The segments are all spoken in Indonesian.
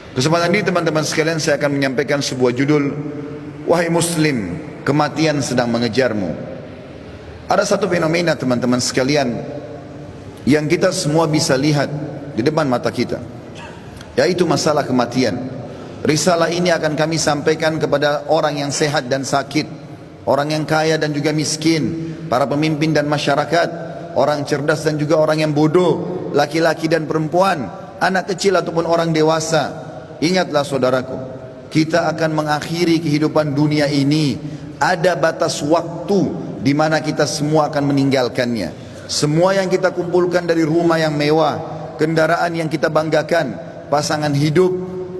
Kesempatan ini teman-teman sekalian saya akan menyampaikan sebuah judul, wahai muslim, kematian sedang mengejarmu. Ada satu fenomena teman-teman sekalian yang kita semua bisa lihat di depan mata kita, yaitu masalah kematian. Risalah ini akan kami sampaikan kepada orang yang sehat dan sakit, orang yang kaya dan juga miskin, para pemimpin dan masyarakat, orang cerdas dan juga orang yang bodoh, laki-laki dan perempuan, anak kecil ataupun orang dewasa. Ingatlah saudaraku, kita akan mengakhiri kehidupan dunia ini. Ada batas waktu di mana kita semua akan meninggalkannya. Semua yang kita kumpulkan dari rumah yang mewah, kendaraan yang kita banggakan, pasangan hidup,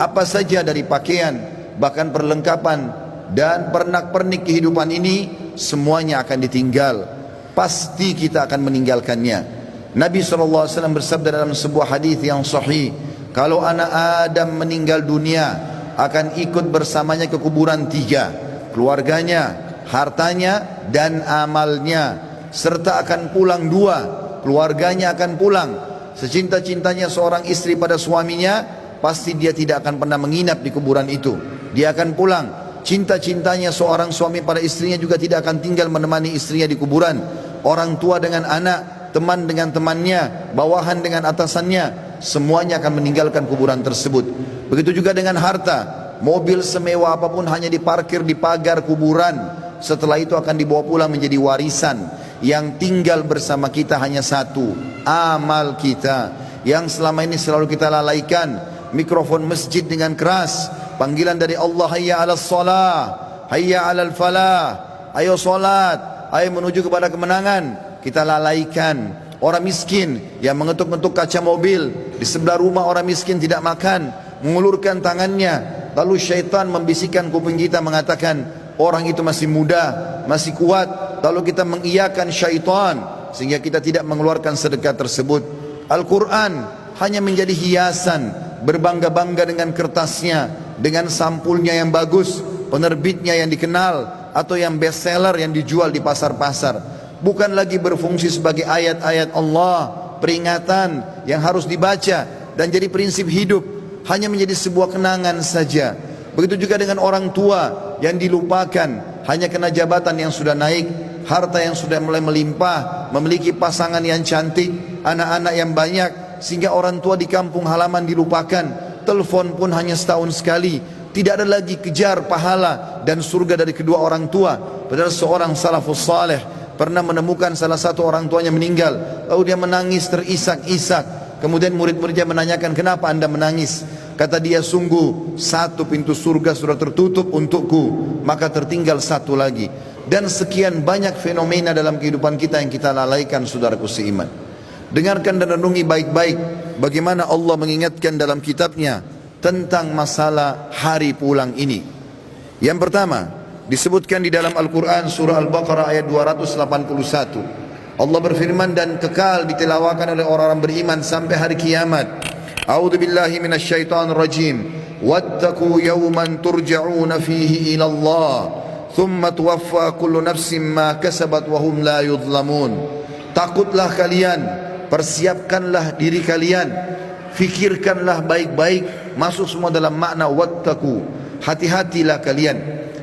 apa saja dari pakaian, bahkan perlengkapan dan pernak-pernik kehidupan ini, semuanya akan ditinggal. Pasti kita akan meninggalkannya. Nabi SAW bersabda dalam sebuah hadis yang sahih, kalau anak Adam meninggal dunia, akan ikut bersamanya ke kuburan tiga: keluarganya, hartanya, dan amalnya. Serta akan pulang dua, keluarganya akan pulang. Secinta-cintanya seorang istri pada suaminya, pasti dia tidak akan pernah menginap di kuburan itu. Dia akan pulang. Cinta-cintanya seorang suami pada istrinya juga tidak akan tinggal menemani istrinya di kuburan. Orang tua dengan anak, teman dengan temannya, bawahan dengan atasannya, semuanya akan meninggalkan kuburan tersebut. Begitu juga dengan harta. Mobil semewah apapun hanya diparkir di pagar kuburan. Setelah itu akan dibawa pulang menjadi warisan. Yang tinggal bersama kita hanya satu, amal kita, yang selama ini selalu kita lalaikan. Mikrofon masjid dengan keras, panggilan dari Allah, hayya 'alas shalah, hayya 'alal falah, ayo salat, ayo menuju kepada kemenangan, kita lalaikan. Orang miskin yang mengetuk-ngetuk kaca mobil, di sebelah rumah orang miskin tidak makan, mengulurkan tangannya, lalu syaitan membisikkan kuping kita mengatakan, orang itu masih muda, masih kuat, lalu kita mengiyakan syaitan sehingga kita tidak mengeluarkan sedekah tersebut. Al-Quran hanya menjadi hiasan, berbangga-bangga dengan kertasnya, dengan sampulnya yang bagus, penerbitnya yang dikenal, atau yang bestseller yang dijual di pasar-pasar. Bukan lagi berfungsi sebagai ayat-ayat Allah, peringatan yang harus dibaca dan jadi prinsip hidup, hanya menjadi sebuah kenangan saja. Begitu juga dengan orang tua yang dilupakan, hanya kena jabatan yang sudah naik, harta yang sudah mulai melimpah, memiliki pasangan yang cantik, anak-anak yang banyak, sehingga orang tua di kampung halaman dilupakan. Telepon pun hanya setahun sekali. Tidak ada lagi kejar pahala dan surga dari kedua orang tua. Padahal seorang salafus saleh pernah menemukan salah satu orang tuanya meninggal, lalu dia menangis terisak-isak. Kemudian murid-muridnya menanyakan, kenapa anda menangis? Kata dia, sungguh satu pintu surga sudah tertutup untukku, maka tertinggal satu lagi. Dan sekian banyak fenomena dalam kehidupan kita yang kita lalaikan, saudaraku seiman. Dengarkan dan renungi baik-baik bagaimana Allah mengingatkan dalam kitabnya tentang masalah hari pulang ini. Yang pertama, disebutkan di dalam Al-Quran surah Al-Baqarah ayat 281. Allah berfirman, dan kekal ditilawakan oleh orang-orang beriman sampai hari kiamat. A'udzu billahi minasyaitonir rajim. Wattaqu yawman turja'una fihi ila Allah, thumma tuwaffa kullu nafsin ma kasabat wa hum la yudhlamun. Takutlah kalian, persiapkanlah diri kalian, fikirkanlah baik-baik, masuk semua dalam makna wattaqu. Hati-hatilah kalian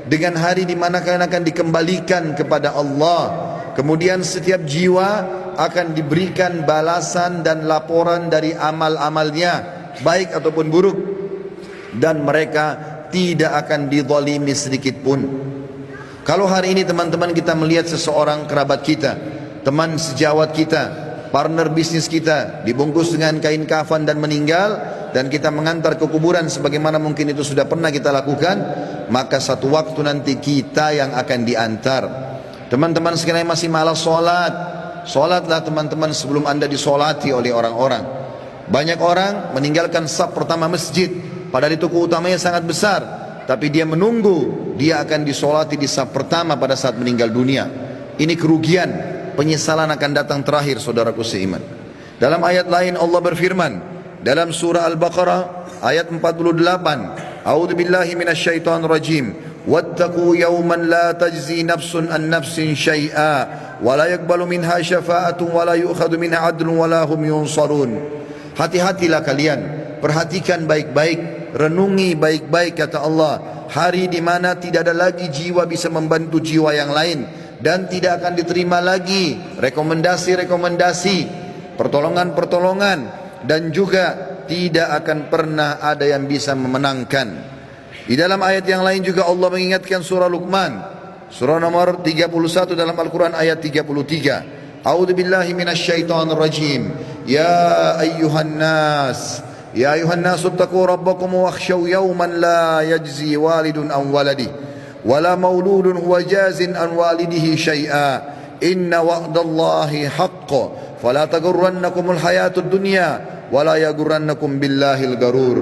dengan hari di mana kalian akan dikembalikan kepada Allah. Kemudian setiap jiwa akan diberikan balasan dan laporan dari amal-amalnya, baik ataupun buruk, dan mereka tidak akan dizalimi sedikit pun. Kalau hari ini teman-teman kita melihat seseorang kerabat kita, teman sejawat kita, partner bisnis kita dibungkus dengan kain kafan dan meninggal, dan kita mengantar ke kuburan sebagaimana mungkin itu sudah pernah kita lakukan, maka satu waktu nanti kita yang akan diantar. Teman-teman sekalian masih malas sholat, sholatlah teman-teman sebelum anda disolati oleh orang-orang. Banyak orang meninggalkan saf pertama masjid, padahal itu keutamanya sangat besar, tapi dia menunggu dia akan disolati di saf pertama pada saat meninggal dunia. Ini kerugian, penyesalan akan datang terakhir, saudaraku seiman. Dalam ayat lain Allah berfirman dalam surah Al-Baqarah ayat 48, A'udzu billahi minasyaitonir rajim. Wattaqu yawman la tajzi nafsun an nafsin syai'a wa la yaqbalu minha syafa'atun wa la yu'khadhu minha 'adlun wa la hum yunsarun. Hati-hatilah kalian, perhatikan baik-baik, renungi baik-baik kata Allah, hari di mana tidak ada lagi jiwa bisa membantu jiwa yang lain, dan tidak akan diterima lagi rekomendasi-rekomendasi, pertolongan-pertolongan, dan juga tidak akan pernah ada yang bisa memenangkan. Di dalam ayat yang lain juga Allah mengingatkan surah Luqman, surah nomor 31 dalam Al-Quran ayat 33. A'udzu billahi minasyaitonir rajim. Ya ayyuhan nas ittaqu rabbakum wakhshaw yawman la yajzi walidun an waladihi wala mauludun huwa jazin an walidihi syai'a. Inna wa'dallahi haqqun fala taghurrannakumul hayatud dunya wala yaghurrannakum billahil garur.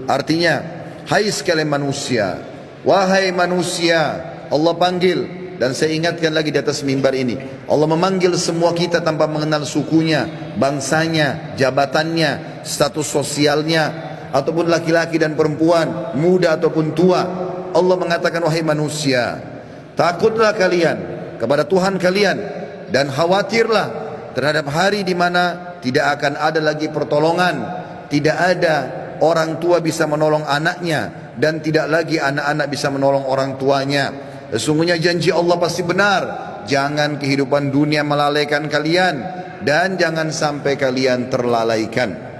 Artinya, hai sekalian manusia, wahai manusia, Allah panggil, dan saya ingatkan lagi di atas mimbar ini, Allah memanggil semua kita tanpa mengenal sukunya, bangsanya, jabatannya, status sosialnya, ataupun laki-laki dan perempuan, muda ataupun tua. Allah mengatakan, wahai manusia, takutlah kalian kepada Tuhan kalian, dan khawatirlah terhadap hari di mana tidak akan ada lagi pertolongan, tidak ada orang tua bisa menolong anaknya, dan tidak lagi anak-anak bisa menolong orang tuanya. Sesungguhnya janji Allah pasti benar. Jangan kehidupan dunia melalaikan kalian, dan jangan sampai kalian terlalaikan.